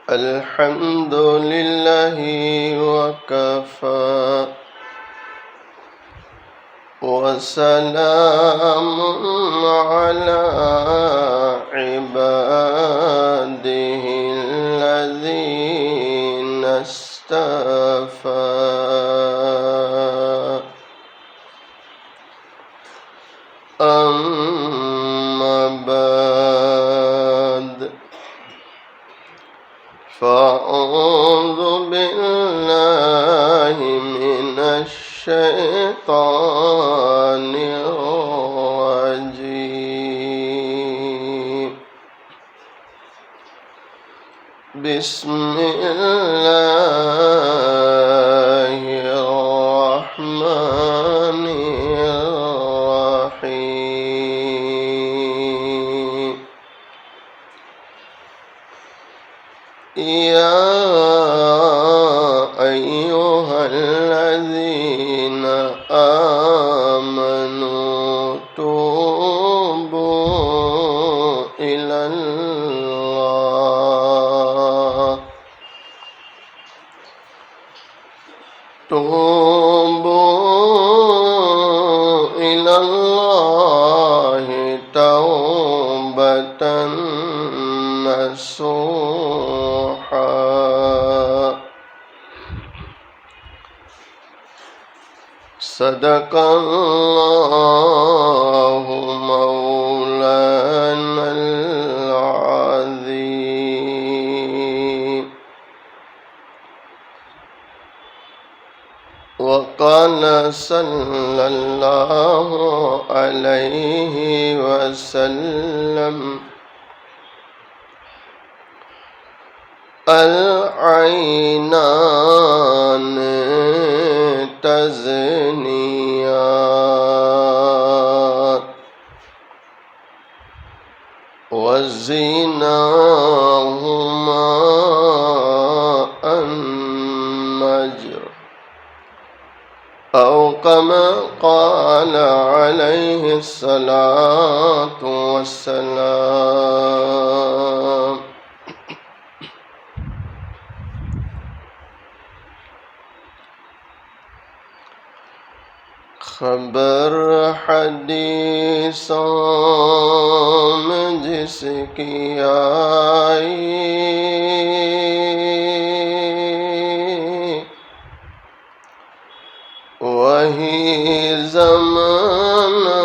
الحمد لله وكفى وسلام على عباده الذين اصطفى أما بعد فأعوذ بالله من الشيطان الرجيم بسم الله الرحمن الرحيم يا أيها الذين آمنوا توبوا إلى الله توبة نصوحا صدق الله مولانا العظيم وقال صلى الله عليه وسلم العينان تزنيان وزناهما النجر أو كما قال عليه الصلاة والسلام خبر حدیثوں میں جس کی آئی وہی زمانہ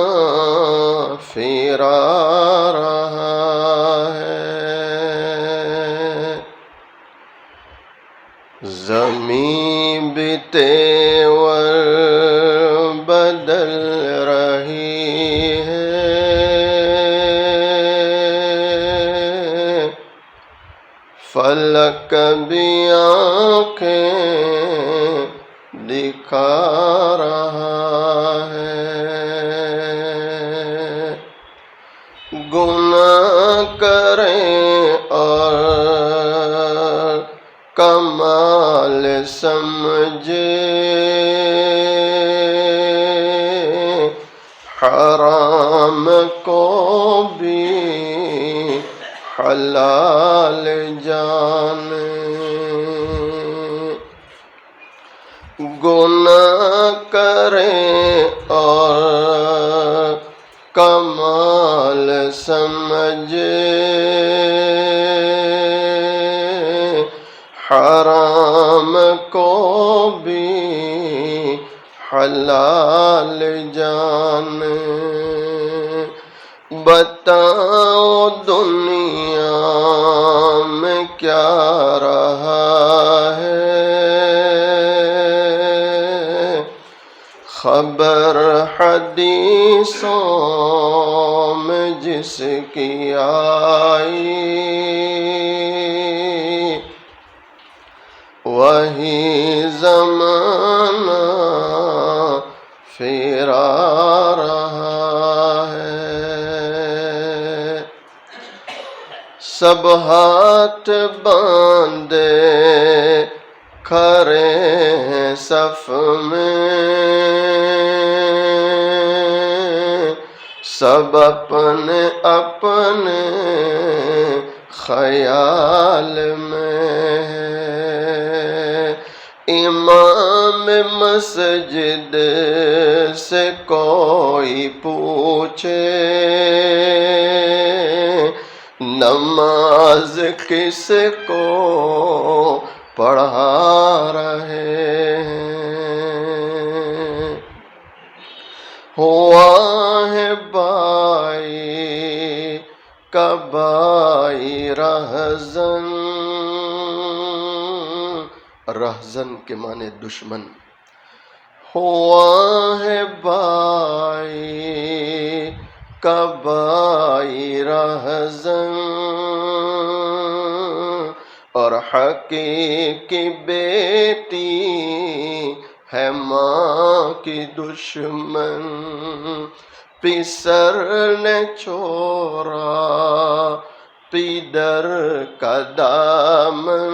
پھرا رہا ہے زمین بھی تیور بدل رہی ہے فلک بھی آنکھیں دکھا رہا ہے گناہ کریں اور کمال سمجھے حرام کو بھی حلال جانے گناہ کریں اور کمال سمجھے حرام کو بھی حلال جانے بتاؤ دنیا میں کیا رہا ہے خبر حدیثوں میں جس کی آئی وہی زمانہ پھرا رہا ہے۔ سب ہاتھ باندھے کھڑے ہیں صف میں، سب اپنے اپنے خیال میں ہے۔ امام مسجد سے کوئی پوچھے نماز کس کو پڑھا رہے ہیں؟ ہوا ہے بائی کبائی رہزن، رہزن کے معنی دشمن۔ ہوا ہے بائی کبائی رہزن، اور حقیقی بیٹی ہے ماں کی دشمن۔ پسر نے چھوڑا پیدر کا دامن،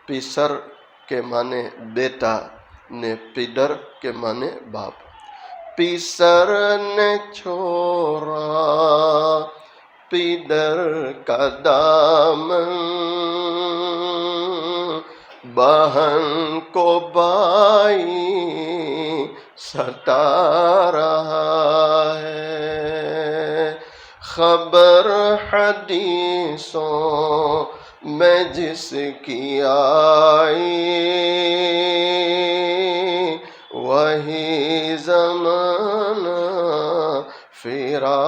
پسر کے معنی بیٹا نے پیدر کے معنی باپ۔ پسر نے چھوڑا پیدر کا دامن، بہن کو بائی ستا رہا ہے۔ خبر حدیثوں میں جس کی آئی وہی زمانہ پھرا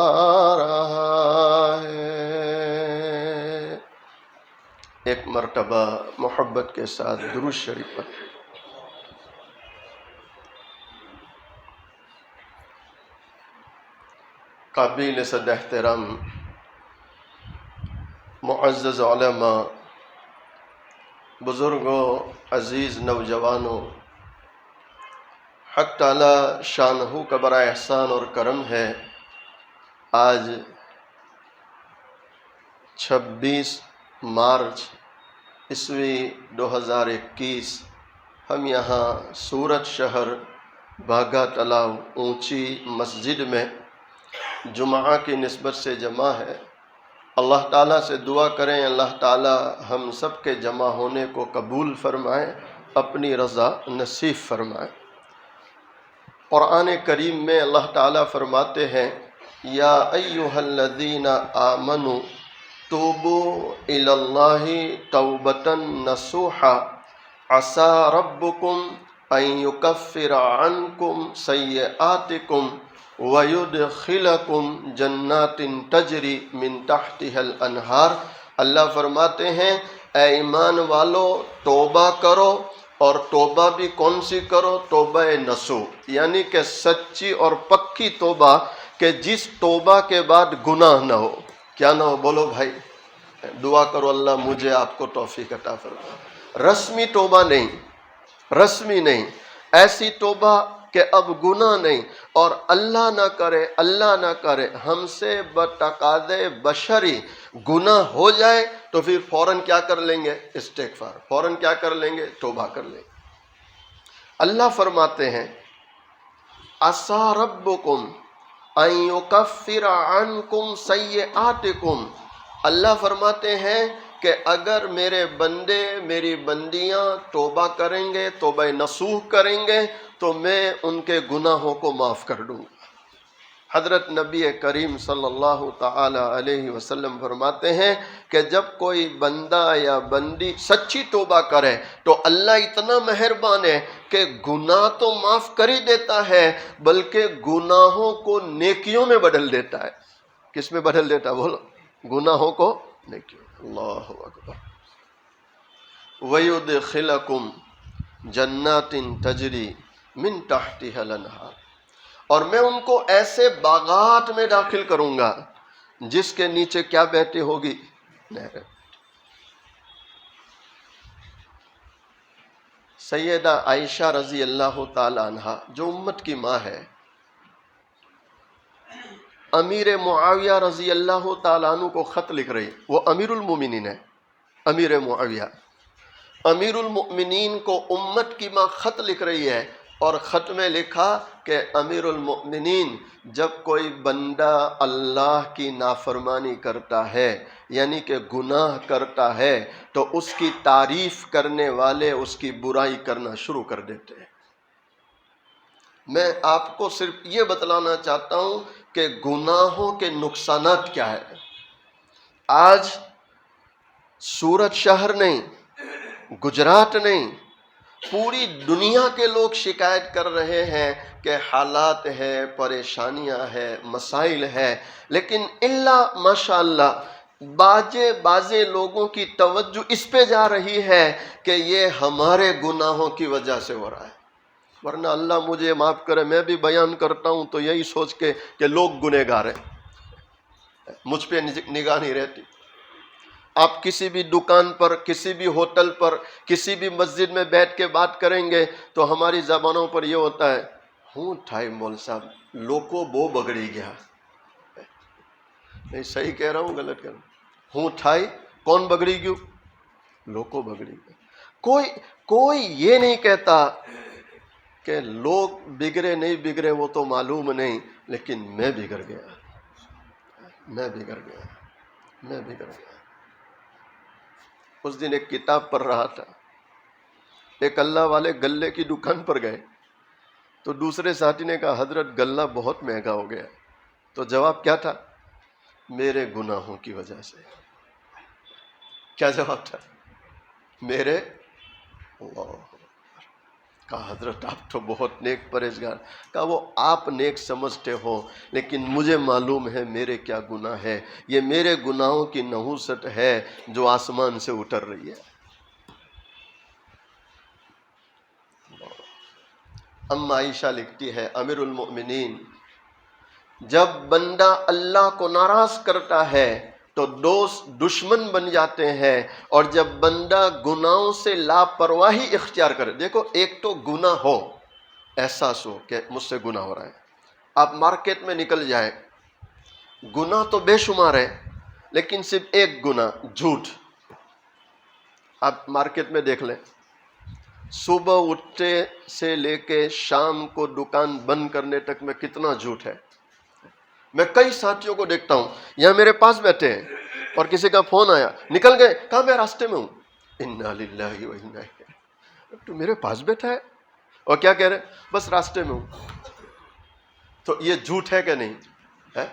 رہا ہے۔ ایک مرتبہ محبت کے ساتھ درود شریف پر۔ قابل صد احترام معزز علماء، بزرگوں، عزیز نوجوانوں، حق تعالی شانہ کا بڑا احسان اور کرم ہے، آج 26 مارچ عیسوی 2021 ہم یہاں سورت شہر باگا تلاؤ اونچی مسجد میں جمعہ کی نسبت سے جمع ہے۔ اللہ تعالیٰ سے دعا کریں اللہ تعالیٰ ہم سب کے جمع ہونے کو قبول فرمائے، اپنی رضا نصیب فرمائے۔ قرآن کریم میں اللہ تعالیٰ فرماتے ہیں یا ایھا الذین آمنوا توبوا الی اللہ توبۃ نصوحا عسى ربکم ان یکفر عنکم سیئاتکم وَيُدْخِلَكُمْ جَنَّاتٍ تَجْرِي مِن تَحْتِهَا الْأَنْهَارُ۔ اللہ فرماتے ہیں اے ایمان والو توبہ کرو، اور توبہ بھی کون سی کرو؟ توبہ نصوح، یعنی کہ سچی اور پکی توبہ، کہ جس توبہ کے بعد گناہ نہ ہو۔ کیا نہ ہو؟ بولو بھائی، دعا کرو اللہ مجھے آپ کو توفیق عطا فرمائے۔ رسمی توبہ نہیں، رسمی نہیں، ایسی توبہ کہ اب گناہ نہیں، اور اللہ نہ کرے ہم سے بتقاضے بشری گناہ ہو جائے تو پھر فوراً کیا کر لیں گے؟ استغفار، فوراً کیا کر لیں گے؟ توبہ کر لیں گے۔ اللہ فرماتے ہیں عسى ربکم ان یکفر عنکم سیئاتکم، اللہ فرماتے ہیں کہ اگر میرے بندے میری بندیاں توبہ کریں گے، توبہ نصوح کریں گے، تو میں ان کے گناہوں کو معاف کر دوں گا۔ حضرت نبی کریم صلی اللہ تعالی علیہ وسلم فرماتے ہیں کہ جب کوئی بندہ یا بندی سچی توبہ کرے تو اللہ اتنا مہربان ہے کہ گناہ تو معاف کر ہی دیتا ہے، بلکہ گناہوں کو نیکیوں میں بدل دیتا ہے۔ کس میں بدل دیتا ہے؟ بولو، گناہوں کو نیکیوں۔ اللہ اکبر۔ وَيُدْخِلَكُمْ جَنَّاتٍ تَجْرِي من تحتها الانہار، اور میں ان کو ایسے باغات میں داخل کروں گا جس کے نیچے کیا بہتی ہوگی؟ نہریں۔ سیدہ عائشہ رضی اللہ تعالی عنہا جو امت کی ماں ہے، امیر معاویہ رضی اللہ تعالیٰ عنہ کو خط لکھ رہی، وہ امیر المومنین ہے، امیر معاویہ، امیر المؤمنین کو امت کی ماں خط لکھ رہی ہے، اور خط میں لکھا کہ امیر المؤمنین، جب کوئی بندہ اللہ کی نافرمانی کرتا ہے یعنی کہ گناہ کرتا ہے تو اس کی تعریف کرنے والے اس کی برائی کرنا شروع کر دیتے ہیں۔ میں آپ کو صرف یہ بتلانا چاہتا ہوں کہ گناہوں کے نقصانات کیا ہے۔ آج سورت شہر نہیں، گجرات نہیں، پوری دنیا کے لوگ شکایت کر رہے ہیں کہ حالات ہے، پریشانیاں ہے، مسائل ہے، لیکن اللہ ماشاءاللہ بعضے لوگوں کی توجہ اس پہ جا رہی ہے کہ یہ ہمارے گناہوں کی وجہ سے ہو رہا ہے، ورنہ اللہ مجھے معاف کرے، میں بھی بیان کرتا ہوں تو یہی سوچ کے کہ لوگ گنہگار ہیں، مجھ پہ نگاہ نہیں رہتی۔ آپ کسی بھی دکان پر، کسی بھی ہوٹل پر، کسی بھی مسجد میں بیٹھ کے بات کریں گے تو ہماری زبانوں پر یہ ہوتا ہے، ہوں ٹھائی مول صاحب لوکو بو بگڑی گیا، نہیں صحیح کہہ رہا ہوں غلط کہہ رہا ہوں، ہوں ٹھائی کون بگڑی گیو؟ لوکو بگڑی گیا۔ کوئی یہ نہیں کہتا کہ لوگ بگڑے نہیں بگڑے وہ تو معلوم نہیں، لیکن میں بگڑ گیا، میں بگڑ گیا، میں بگڑ گیا۔ اس دن ایک کتاب پڑھ رہا تھا، ایک اللہ والے گلے کی دکان پر گئے تو دوسرے ساتھی نے کہا حضرت گلہ بہت مہنگا ہو گیا، تو جواب کیا تھا؟ میرے گناہوں کی وجہ سے۔ کیا جواب تھا؟ میرے، اللہ، کہا حضرت آپ تو بہت نیک پرہیزگار، کہا وہ آپ نیک سمجھتے ہو لیکن مجھے معلوم ہے میرے کیا گناہ ہے، یہ میرے گناہوں کی نحوست ہے جو آسمان سے اتر رہی ہے۔ اما عائشہ لکھتی ہے، امیر المؤمنین، جب بندہ اللہ کو ناراض کرتا ہے تو دوست دشمن بن جاتے ہیں، اور جب بندہ گناہوں سے لاپرواہی اختیار کرے، دیکھو ایک تو گناہ ہو، احساس ہو کہ مجھ سے گناہ ہو رہا ہے، آپ مارکیٹ میں نکل جائے، گناہ تو بے شمار ہے لیکن صرف ایک گناہ، جھوٹ، آپ مارکیٹ میں دیکھ لیں، صبح اٹھتے سے لے کے شام کو دکان بند کرنے تک میں کتنا جھوٹ ہے۔ میں کئی ساتھیوں کو دیکھتا ہوں یہاں میرے پاس بیٹھے ہیں اور کسی کا فون آیا، نکل گئے، کہا میں راستے میں ہوں، انا للہ و انا الیہ، تو میرے پاس بیٹھا ہے اور کیا کہہ رہے، بس راستے میں ہوں۔ تو یہ جھوٹ ہے کہ نہیں ہے؟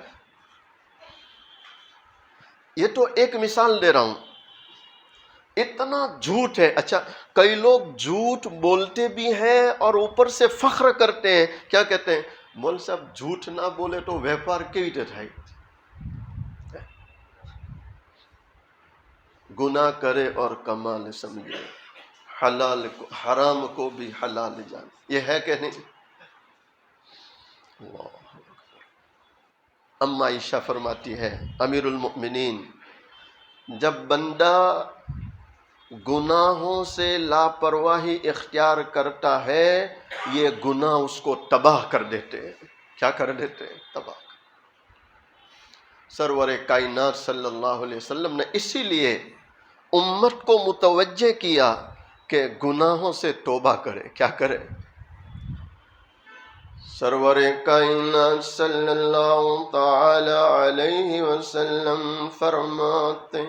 یہ تو ایک مثال دے رہا ہوں، اتنا جھوٹ ہے۔ اچھا کئی لوگ جھوٹ بولتے بھی ہیں اور اوپر سے فخر کرتے ہیں، کیا کہتے ہیں، مول صاحب جھوٹ نہ بولے تو ویپار کی تھائی، گناہ کرے اور کمال سمجھے، حلال کو حرام کو بھی حلال جان، یہ ہے کہ نہیں؟ اللہ۔ اما عائشہ فرماتی ہے، امیر المؤمنین، جب بندہ گناہوں سے لاپرواہی اختیار کرتا ہے یہ گناہ اس کو تباہ کر دیتے ہیں۔ کیا کر دیتے ہیں؟ تباہ۔ سرور کائنات صلی اللہ علیہ وسلم نے اسی لیے امت کو متوجہ کیا کہ گناہوں سے توبہ کرے، کیا کرے؟ سرور کائنات صلی اللہ تعالی علیہ وسلم فرماتے،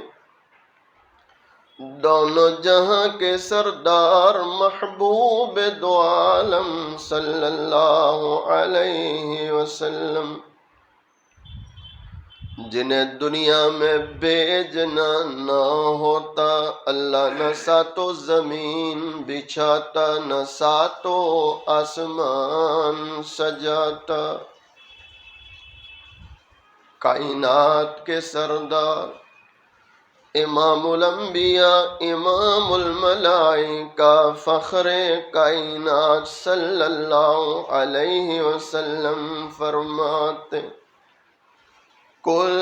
دونوں جہاں کے سردار محبوب دو عالم صلی اللہ علیہ وسلم، جنہیں دنیا میں بھیجنا نہ ہوتا اللہ نہ ساتوں زمین بچھاتا نہ ساتوں آسمان سجاتا، کائنات کے سردار امام الانبیاء امام الملائکہ فخر کائنات صلی اللہ علیہ وسلم فرماتے کل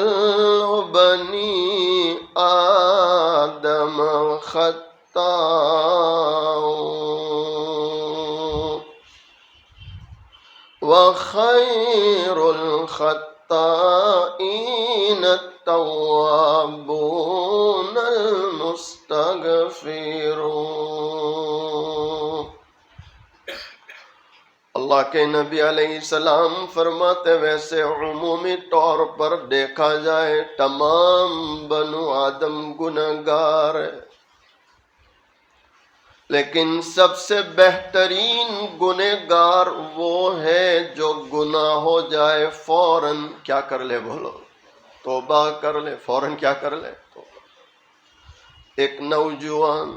بنی آدم خطاء وخیر الخطائین التوابون المستغفرون۔ اللہ کے نبی علیہ السلام فرماتے ویسے عمومی طور پر دیکھا جائے تمام بنو آدم گنہگار ہے، لیکن سب سے بہترین گنہگار وہ ہے جو گناہ ہو جائے فوراً کیا کر لے، بولو توبہ کر لے، فوراً کیا کر لے توبہ۔ ایک نوجوان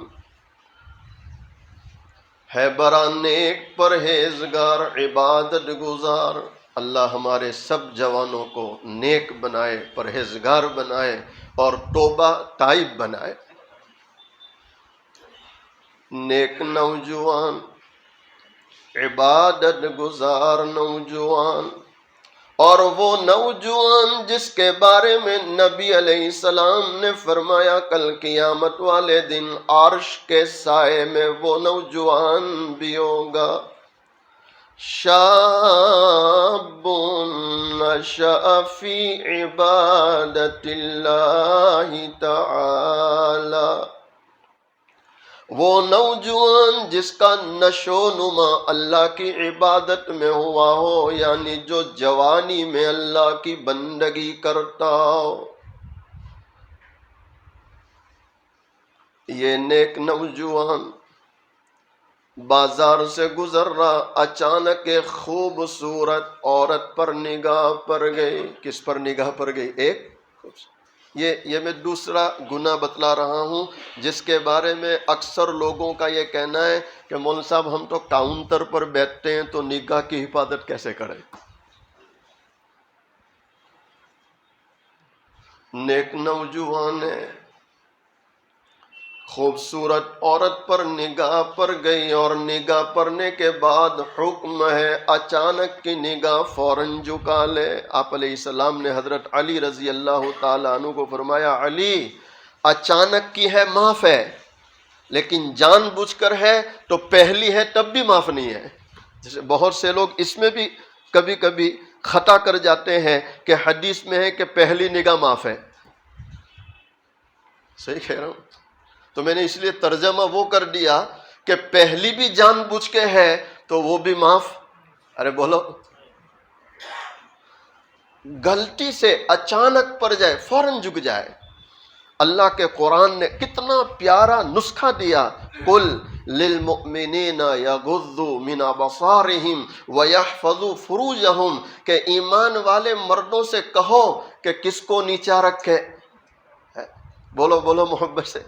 ہے بڑا نیک پرہیزگار عبادت گزار، اللہ ہمارے سب جوانوں کو نیک بنائے، پرہیزگار بنائے اور توبہ تائب بنائے۔ نیک نوجوان، عبادت گزار نوجوان، اور وہ نوجوان جس کے بارے میں نبی علیہ السلام نے فرمایا کل قیامت والے دن عرش کے سائے میں وہ نوجوان بھی ہوگا، شاب نشأ فی عبادت اللہ تعالی، وہ نوجوان جس کا نشو نما اللہ کی عبادت میں ہوا ہو، یعنی جو جوانی میں اللہ کی بندگی کرتا ہو۔ یہ نیک نوجوان بازار سے گزر رہا، اچانک ایک خوبصورت عورت پر نگاہ پڑ گئی۔ کس پر نگاہ پڑ گئی؟ ایک یہ میں دوسرا گناہ بتلا رہا ہوں جس کے بارے میں اکثر لوگوں کا یہ کہنا ہے کہ مولوی صاحب ہم تو کاؤنٹر پر بیٹھتے ہیں تو نگاہ کی حفاظت کیسے کریں؟ نیک نوجوان ہے، خوبصورت عورت پر نگاہ پڑ گئی اور نگاہ پڑنے کے بعد حکم ہے اچانک کی نگاہ فوراً جھکا لے۔ آپ علیہ السلام نے حضرت علی رضی اللہ تعالیٰ عنہ کو فرمایا علی اچانک کی ہے معاف ہے، لیکن جان بوجھ کر ہے تو پہلی ہے تب بھی معاف نہیں ہے۔ جیسے بہت سے لوگ اس میں بھی کبھی کبھی خطا کر جاتے ہیں کہ حدیث میں ہے کہ پہلی نگاہ معاف ہے۔ صحیح کہہ رہا ہوں؟ تو میں نے اس لیے ترجمہ وہ کر دیا کہ پہلی بھی جان بوجھ کے ہے تو وہ بھی معاف۔ ارے بولو، غلطی سے اچانک پڑ جائے فوراً جھک جائے۔ اللہ کے قرآن نے کتنا پیارا نسخہ دیا، قل للمؤمنین یغضوا من ابصارہم ویحفظوا فروجہم، کہ ایمان والے مردوں سے کہو کہ کس کو نیچا رکھے، بولو بولو محبت سے،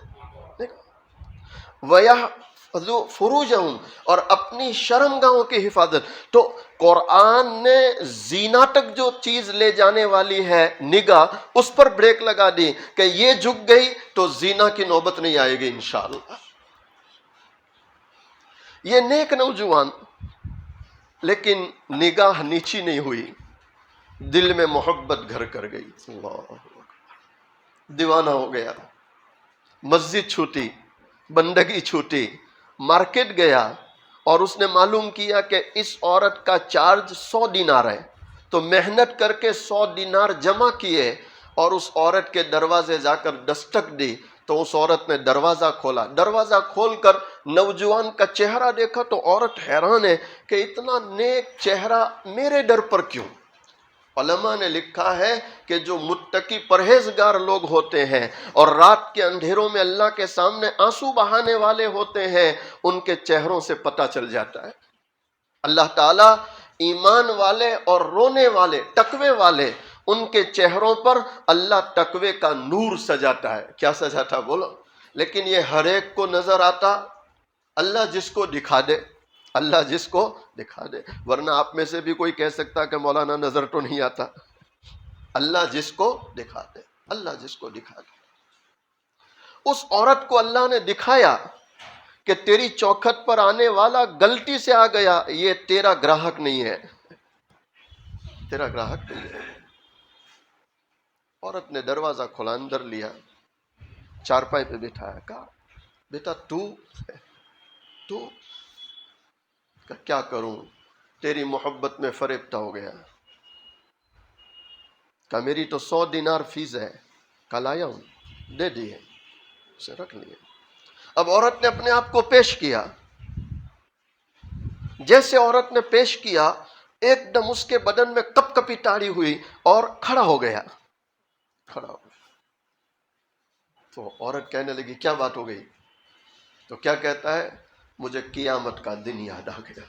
وَيَحْفَظُوا فُرُوجَهُمْ، اور اپنی شرمگاہوں کی حفاظت۔ تو قرآن نے زینا تک جو چیز لے جانے والی ہے نگاہ، اس پر بریک لگا دی کہ یہ جھک گئی تو زینا کی نوبت نہیں آئے گی انشاءاللہ۔ یہ نیک نوجوان، لیکن نگاہ نیچی نہیں ہوئی، دل میں محبت گھر کر گئی، اللہ دیوانہ ہو گیا، مسجد چھوٹی، بندگی چھوٹی، مارکیٹ گیا اور اس نے معلوم کیا کہ اس عورت کا چارج 100 دینار ہے، تو محنت کر کے 100 دینار جمع کیے اور اس عورت کے دروازے جا کر دستک دی، تو اس عورت نے دروازہ کھولا، دروازہ کھول کر نوجوان کا چہرہ دیکھا تو عورت حیران ہے کہ اتنا نیک چہرہ میرے در پر کیوں؟ علماء نے لکھا ہے کہ جو متقی پرہیزگار لوگ ہوتے ہیں اور رات کے اندھیروں میں اللہ کے سامنے آنسو بہانے والے ہوتے ہیں، ان کے چہروں سے پتہ چل جاتا ہے۔ اللہ تعالیٰ ایمان والے اور رونے والے، تقوی والے، ان کے چہروں پر اللہ تقوی کا نور سجاتا ہے۔ کیا سجاتا بولو؟ لیکن یہ ہر ایک کو نظر آتا، اللہ جس کو دکھا دے، اللہ جس کو دکھا دے، ورنہ آپ میں سے بھی کوئی کہہ سکتا کہ مولانا نظر تو نہیں آتا۔ اللہ جس کو دکھا دے، اللہ جس کو دکھا دے۔ اس عورت کو اللہ نے دکھایا کہ تیری چوکھٹ پر آنے والا غلطی سے آ گیا، یہ تیرا گراہک نہیں ہے، تیرا گراہک نہیں ہے۔ عورت نے دروازہ کھولا، اندر لیا، چارپائی پہ بٹھایا، کہا بیٹا تو کہا کیا کروں، تیری محبت میں فریبتہ ہو گیا۔ کہا میری تو 100 دینار فیس ہے، کل آیا ہوں، دے دیے، اسے رکھ لیے۔ اب عورت نے اپنے آپ کو پیش کیا، جیسے عورت نے پیش کیا ایک دم اس کے بدن میں کپ کپی تاری ہوئی اور کھڑا ہو گیا، کھڑا ہو گیا۔ تو عورت کہنے لگی کیا بات ہو گئی؟ تو کیا کہتا ہے؟ مجھے قیامت کا دن یاد آ گیا،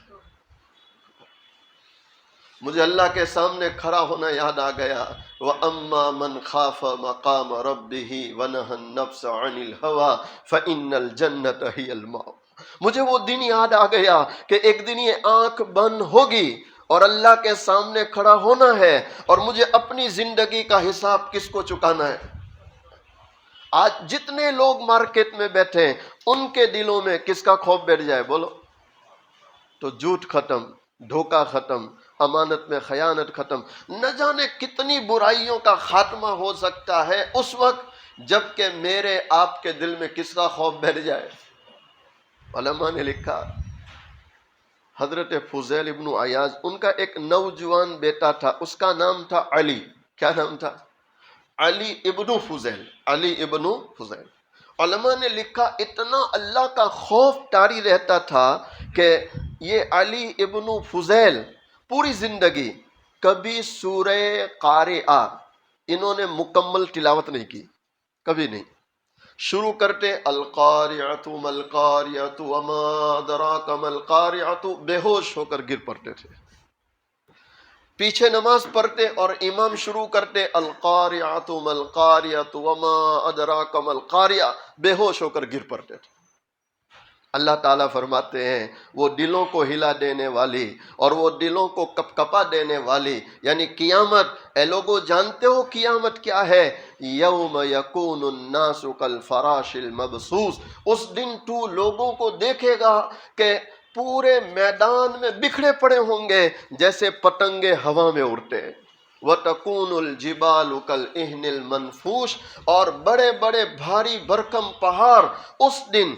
مجھے اللہ کے سامنے کھڑا ہونا یاد آ گیا۔ وَأَمَّا مَنْ خَافَ مَقَامَ رَبِّهِ وَنَهَى النَّفْسَ عَنِ الْهَوَىٰ فَإِنَّ الْجَنَّةَ هِيَ الْمَأْوَىٰ۔ مجھے وہ دن یاد آ گیا کہ ایک دن یہ آنکھ بند ہوگی اور اللہ کے سامنے کھڑا ہونا ہے، اور مجھے اپنی زندگی کا حساب کس کو چکانا ہے۔ آج جتنے لوگ مارکیٹ میں بیٹھے ہیں ان کے دلوں میں کس کا خوف بیٹھ جائے بولو؟ تو جھوٹ ختم، دھوکہ ختم، امانت میں خیانت ختم، نہ جانے کتنی برائیوں کا خاتمہ ہو سکتا ہے اس وقت جب کہ میرے آپ کے دل میں کس کا خوف بیٹھ جائے۔ علماء نے لکھا حضرت فضیل ابن عیاض، ان کا ایک نوجوان بیٹا تھا، اس کا نام تھا علی۔ کیا نام تھا؟ علی ابن فضیل، علی ابن فضیل۔ علماء نے لکھا اتنا اللہ کا خوف طاری رہتا تھا کہ یہ علی ابن فضیل پوری زندگی کبھی سورہ قارعہ انہوں نے مکمل تلاوت نہیں کی، کبھی نہیں۔ شروع کرتے القارعۃ ما القارعۃ وما ادراک ما القارعۃ، بے ہوش ہو کر گر پڑتے تھے۔ پیچھے نماز پڑھتے اور امام شروع کرتے القارعۃ ما القارعۃ وما ادراک ما القارعۃ، بے ہوش ہو کر گر پڑتے تھے۔ اللہ تعالیٰ فرماتے ہیں وہ دلوں کو ہلا دینے والی اور وہ دلوں کو کپ کپا دینے والی، یعنی قیامت۔ اے لوگوں جانتے ہو قیامت کیا ہے؟ یوم یکون الناس کالفراش المبثوث، اس دن تو لوگوں کو دیکھے گا کہ پورے میدان میں بکھرے پڑے ہوں گے جیسے پتنگے ہوا میں اڑتے۔ وَتَكُونُ الْجِبَالُ كَالْعِهْنِ الْمَنْفُوشِ، اور بڑے بڑے بھاری بھرکم پہاڑ اس دن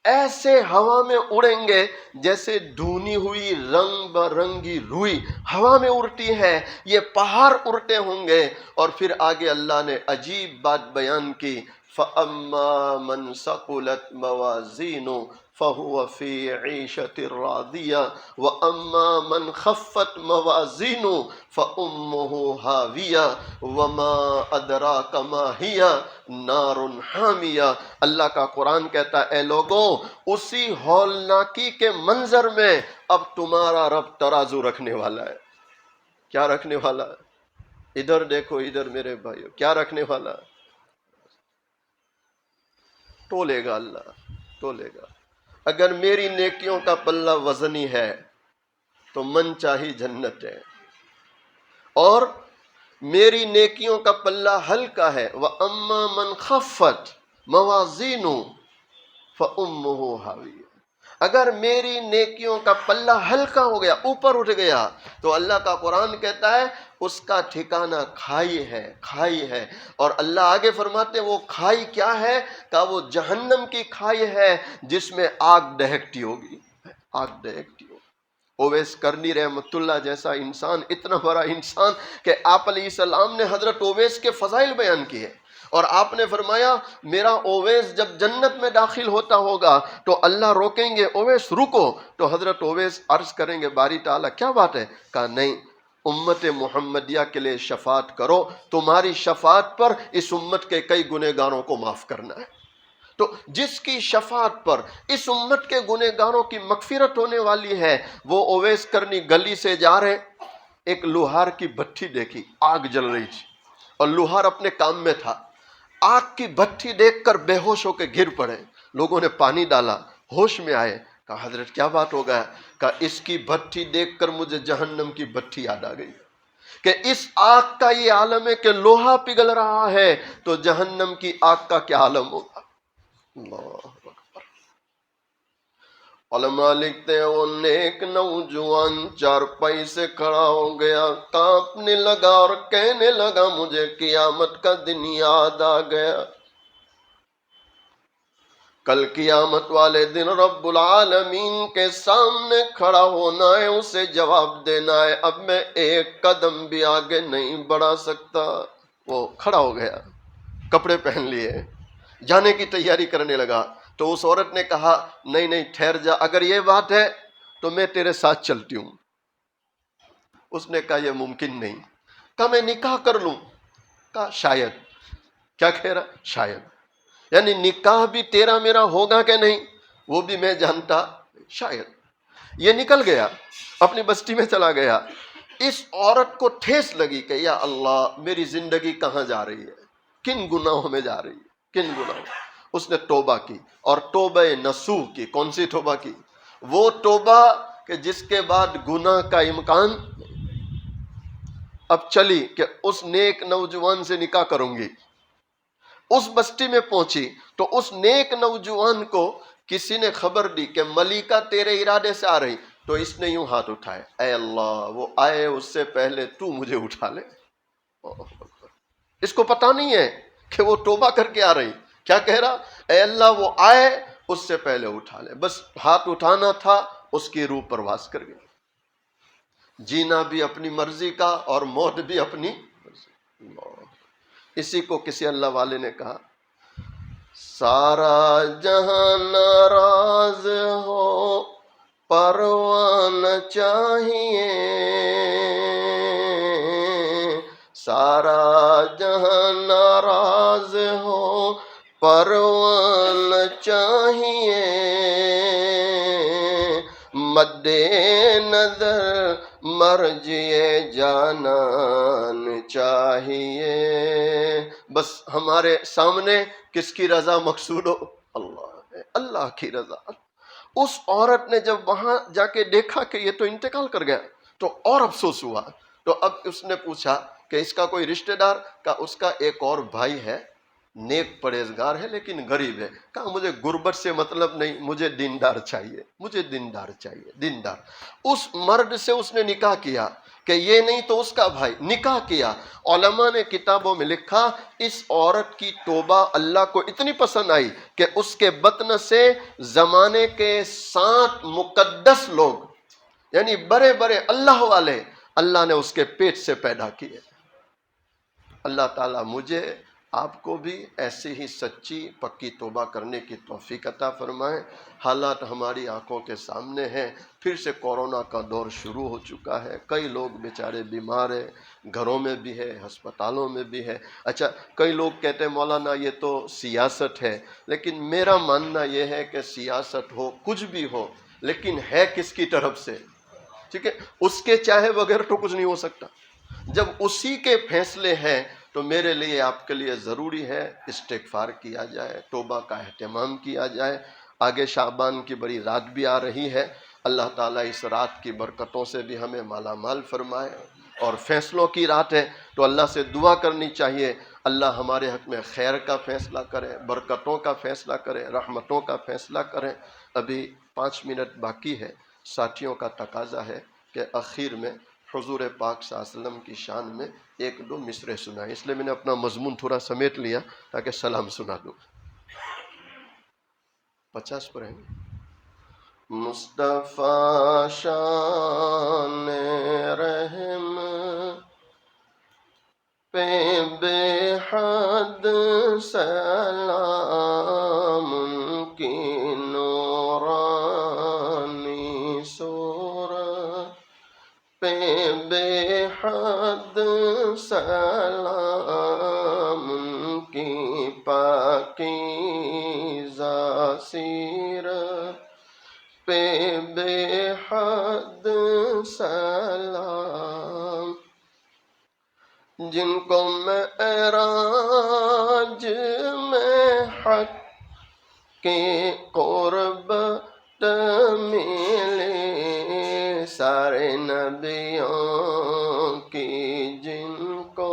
ایسے ہوا میں اڑیں گے جیسے ڈھونی ہوئی رنگ برنگی روئی ہوا میں اڑتی ہے، یہ پہاڑ اڑتے ہوں گے۔ اور پھر آگے اللہ نے عجیب بات بیان کی، فَأَمَّا مَنْ ثَقُلَتْ مَوَازِينُهُ فَهُوَ فِي عِيشَةٍ رَاضِيَةٍ وَأَمَّا مَنْ خَفَّتْ مَوَازِينُهُ فَأُمُّهُ هَاوِيَةٌ وَمَا أَدْرَاكَ مَا هِيَ نَارٌ حَامِيَةٌ۔ اللہ کا قرآن کہتا ہے اے لوگوں اسی ہولناکی کے منظر میں اب تمہارا رب ترازو رکھنے والا ہے۔ کیا رکھنے والا ہے؟ ادھر دیکھو، ادھر میرے بھائیو، کیا رکھنے والا ہے؟ تولے گا اللہ، تولے گا۔ اگر میری نیکیوں کا پلہ وزنی ہے تو من چاہی جنت ہے، اور میری نیکیوں کا پلہ ہلکا ہے وَأَمَّا مَنْ خَفَّتْ مَوَازِينُهُ فَأُمُّهُ هَاوِيَةٌ، اگر میری نیکیوں کا پلہ ہلکا ہو گیا، اوپر اٹھ گیا، تو اللہ کا قرآن کہتا ہے اس کا ٹھکانہ کھائی ہے، کھائی ہے۔ اور اللہ آگے فرماتے وہ کھائی کیا ہے؟ کہ وہ جہنم کی کھائی ہے جس میں آگ دہکتی ہوگی، آگ دہکتی ہوگی۔ اویس کرنی رحمت اللہ جیسا انسان، اتنا بڑا انسان کہ آپ علیہ السلام نے حضرت اویس کے فضائل بیان کیے، اور آپ نے فرمایا میرا اویس جب جنت میں داخل ہوتا ہوگا تو اللہ روکیں گے اویس رکو، تو حضرت اویس عرض کریں گے باری تعالیٰ کیا بات ہے؟ کہا نہیں، امت محمدیہ کے لیے شفاعت کرو، تمہاری شفاعت پر اس امت کے کئی گنہگاروں کو معاف کرنا ہے۔ تو جس کی شفاعت پر اس امت کے گنہگاروں کی مغفرت ہونے والی ہے، وہ اویس کرنی گلی سے جا رہے، ایک لوہار کی بھٹی دیکھی، آگ جل رہی تھی اور لوہار اپنے کام میں تھا، آگ کی بھٹی دیکھ کر بے ہوش ہو کے گر پڑے۔ لوگوں نے پانی ڈالا، ہوش میں آئے، کہا حضرت کیا بات ہو گیا؟ کہا اس کی بھٹی دیکھ کر مجھے جہنم کی بھٹی یاد آ گئی کہ اس آگ کا یہ عالم ہے کہ لوہا پگھل رہا ہے، تو جہنم کی آگ کا کیا عالم ہوگا۔ اللہ اکبر۔ علماء لکھتے ہیں وہ نیک نوجوان چارپائی سے کھڑا ہو گیا، کانپنے لگا اور کہنے لگا مجھے قیامت کا دن یاد آ گیا، کل قیامت والے دن رب العالمین کے سامنے کھڑا ہونا ہے، اسے جواب دینا ہے، اب میں ایک قدم بھی آگے نہیں بڑھا سکتا۔ وہ کھڑا ہو گیا، کپڑے پہن لیے، جانے کی تیاری کرنے لگا، تو اس عورت نے کہا نہیں نہیں ٹھہر جا، اگر یہ بات ہے تو میں تیرے ساتھ چلتی ہوں۔ اس نے کہا یہ ممکن نہیں۔ کہا میں نکاح کر لوں؟ کہا شاید۔ کیا کہہ رہا؟ شاید، یعنی نکاح بھی تیرا میرا ہوگا کہ نہیں وہ بھی میں جانتا، شاید۔ یہ نکل گیا، اپنی بستی میں چلا گیا۔ اس عورت کو ٹھیس لگی کہ یا اللہ میری زندگی کہاں جا رہی ہے، کن گناہوں میں جا رہی ہے، کن گناہوں۔ اس نے توبہ کی، اور توبہ نصوح کی۔ کون سی توبہ کی؟ وہ توبہ کہ جس کے بعد گناہ کا امکان۔ اب چلی کہ اس نیک نوجوان سے نکاح کروں گی، اس بستی میں پہنچی تو اس نیک نوجوان کو کسی نے خبر دی کہ ملیکہ تیرے ارادے سے آ رہی، تو اس نے یوں ہاتھ اٹھائے، اے اللہ وہ آئے اس سے پہلے تو مجھے اٹھا لے۔ اس کو پتا نہیں ہے کہ وہ توبہ کر کے آ رہی، کیا کہہ رہا؟ اے اللہ وہ آئے اس سے پہلے اٹھا لے۔ بس ہاتھ اٹھانا تھا، اس کی روح پرواز کر گئی۔ جینا بھی اپنی مرضی کا اور موت بھی اپنی مرضی۔ اسی کو کسی اللہ والے نے کہا سارا جہاں ناراض ہو پروانہ چاہیے، سارا جہاں ناراض ہو پروانہ چاہیے، مد نظر مرجئے جانان چاہیے۔ بس ہمارے سامنے کس کی رضا مقصود ہو؟ اللہ کی رضا۔ اس عورت نے جب وہاں جا کے دیکھا کہ یہ تو انتقال کر گیا تو اور افسوس ہوا، تو اب اس نے پوچھا کہ اس کا کوئی رشتہ دار؟ کا اس کا ایک اور بھائی ہے، نیک پرہیزگار ہے لیکن غریب ہے۔ کہا مجھے غربت سے مطلب نہیں، مجھے دیندار چاہیے، مجھے دیندار چاہیے، دیندار۔ اس مرد سے اس نے نکاح کیا کہ یہ نہیں تو اس کا بھائی، نکاح کیا۔ علماء نے کتابوں میں لکھا اس عورت کی توبہ اللہ کو اتنی پسند آئی کہ اس کے بطن سے زمانے کے 7 مقدس لوگ، یعنی بڑے بڑے اللہ والے، اللہ نے اس کے پیٹ سے پیدا کیے۔ اللہ تعالیٰ مجھے آپ کو بھی ایسی ہی سچی پکی توبہ کرنے کی توفیق عطا فرمائے۔ حالات ہماری آنکھوں کے سامنے ہیں، پھر سے کورونا کا دور شروع ہو چکا ہے، کئی لوگ بیچارے بیمار ہیں، گھروں میں بھی ہے، ہسپتالوں میں بھی ہے۔ اچھا کئی لوگ کہتے ہیں مولانا یہ تو سیاست ہے، لیکن میرا ماننا یہ ہے کہ سیاست ہو کچھ بھی ہو لیکن ہے کس کی طرف سے؟ ٹھیک ہے، اس کے چاہے بغیر تو کچھ نہیں ہو سکتا۔ جب اسی کے فیصلے ہیں تو میرے لیے آپ کے لیے ضروری ہے استغفار کیا جائے، توبہ کا اہتمام کیا جائے۔ آگے شعبان کی بڑی رات بھی آ رہی ہے، اللہ تعالیٰ اس رات کی برکتوں سے بھی ہمیں مالا مال فرمائے، اور فیصلوں کی رات ہے تو اللہ سے دعا کرنی چاہیے اللہ ہمارے حق میں خیر کا فیصلہ کرے، برکتوں کا فیصلہ کرے، رحمتوں کا فیصلہ کرے۔ ابھی 5 منٹ باقی ہے، ساتھیوں کا تقاضا ہے کہ اخیر میں حضور پاک صلی اللہ علیہ وسلم کی شان میں 1-2 مصرعے سنائیں، اس لیے میں نے اپنا مضمون تھوڑا سمیٹ لیا تاکہ سلام سنا دوں۔ 50 پر ہیں۔ مصطفیٰ شان رحم پہ بے حد سلام، کی نورانی صورت پہ بے حد سلام، کی پاکیزہ سیرت پہ بے حد سلام، جن کو معراج میں حق کی قربت ملی، سارے نبیوں کی جن کو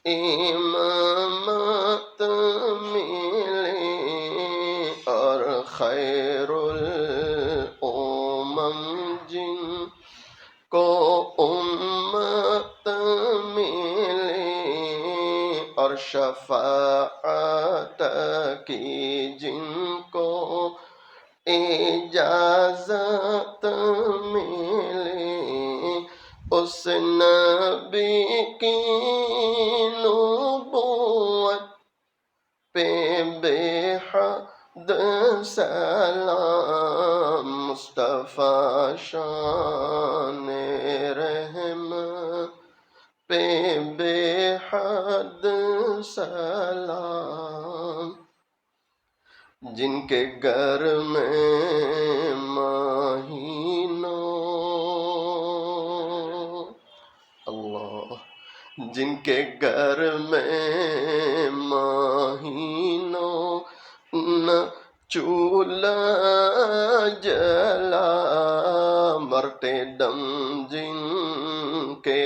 امامت ملی، شفاعت کی جن کو اجازت ملی، اس نبی کی نبوت پہ بے حد سلام، مصطفیٰ شان رحمت پہ بے حد سلام، جن کے گھر میں مہینوں، اللہ، جن کے گھر میں مہینوں نہ چولہا جلا، مرتے دم جن کے،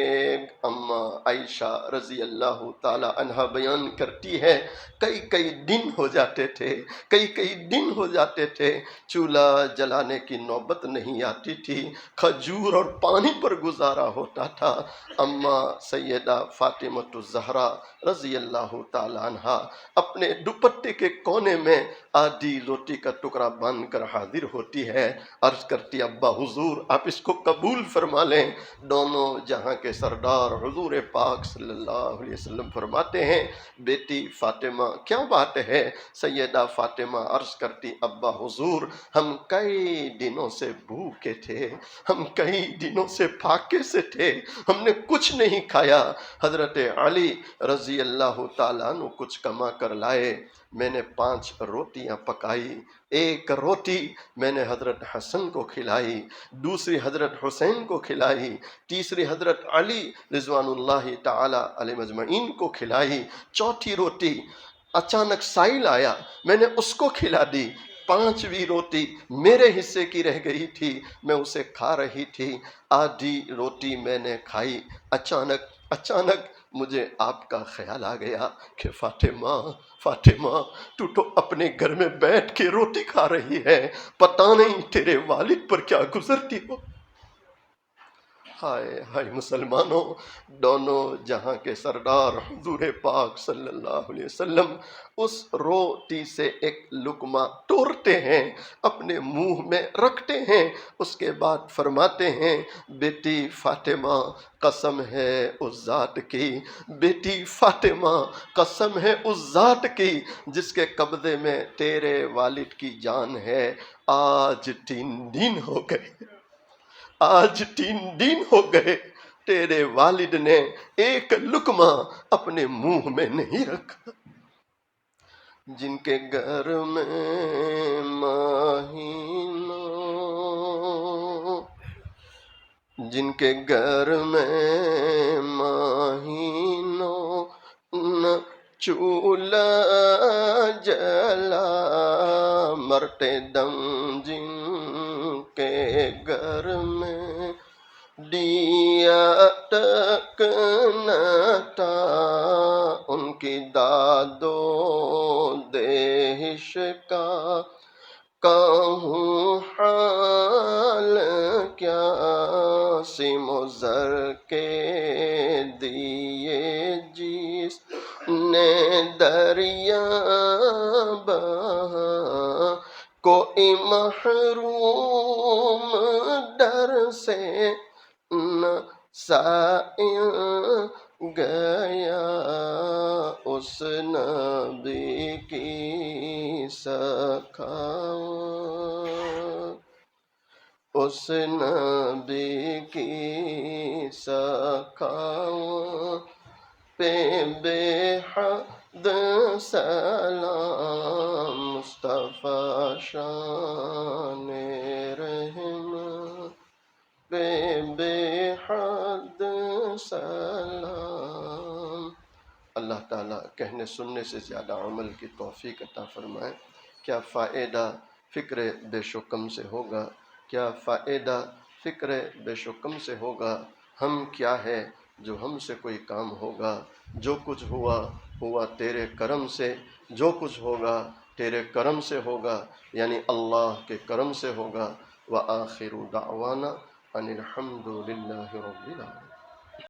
اما عائشہ رضی اللہ تعالی عنہا بیان کرتی ہے کئی دن ہو جاتے تھے، کئی دن ہو جاتے تھے، چولہا جلانے کی نوبت نہیں آتی تھی، کھجور اور پانی پر گزارا ہوتا تھا۔ اما سیدہ فاطمۃ الزہرا رضی اللہ تعالی عنہا اپنے دوپٹے کے کونے میں آدھی روٹی کا ٹکڑا باندھ کر حاضر ہوتی ہے، عرض کرتی ابا حضور آپ اس کو قبول فرما لیں۔ دونوں جہاں کے سردار حضور پاک صلی اللہ علیہ وسلم فرماتے ہیں بیٹی فاطمہ کیا بات ہے؟ سیدہ فاطمہ عرض کرتی ابا حضور ہم کئی دنوں سے بھوکے تھے، ہم کئی دنوں سے پھاکے سے تھے، ہم نے کچھ نہیں کھایا۔ حضرت علی رضی اللہ تعالیٰ عنہ کچھ کما کر لائے، میں نے 5 روٹیاں پکائی، ایک روٹی میں نے حضرت حسن کو کھلائی، دوسری حضرت حسین کو کھلائی، تیسری حضرت علی رضوان اللہ تعالی علیہ مجمعین کو کھلائی، چوتھی روٹی اچانک سائل آیا میں نے اس کو کھلا دی، 5ویں روٹی میرے حصے کی رہ گئی تھی، میں اسے کھا رہی تھی، آدھی روٹی میں نے کھائی، اچانک مجھے آپ کا خیال آ گیا کہ فاطمہ تو اپنے گھر میں بیٹھ کے روٹی کھا رہی ہے، پتہ نہیں تیرے والد پر کیا گزرتی ہو۔ ہائے ہائے مسلمانوں، دونوں جہاں کے سردار حضور پاک صلی اللہ علیہ وسلم اس روٹی سے ایک لقمہ توڑتے ہیں، اپنے منہ میں رکھتے ہیں، اس کے بعد فرماتے ہیں بیٹی فاطمہ قسم ہے اس ذات کی، بیٹی فاطمہ قسم ہے اس ذات کی جس کے قبضے میں تیرے والد کی جان ہے، آج 3 دن ہو گئے، آج 3 دن ہو گئے تیرے والد نے ایک لقمہ اپنے منہ میں نہیں رکھا۔ جن کے گھر میں مہینوں، جن کے گھر میں مہینوں نہ چولہا جلا، مرتے دم جن کے گھر میں دیا تک نہ تھا، ان کی داد و دہش کا کہوں حال کیا، سیم و زر کے دیے جس نے دریا بہا، کوئی محروم در سے نہ سائل گیا، اس نبی کی سخاوت، اس نبی کی سخاوت پہ بے حد سلام، مصطفیٰ شان رحمت پہ بے حد سلام۔ اللہ تعالیٰ کہنے سننے سے زیادہ عمل کی توفیق عطا فرمائے۔ کیا فائدہ فکر بے شکم سے ہوگا، کیا فائدہ فکر بے شکم سے ہوگا؟ ہم کیا ہے جو ہم سے کوئی کام ہوگا، جو کچھ ہوا تیرے کرم سے، جو کچھ ہوگا تیرے کرم سے ہوگا، یعنی اللہ کے کرم سے ہوگا۔ وآخر دعوانا ان الحمد للہ رب العالمین۔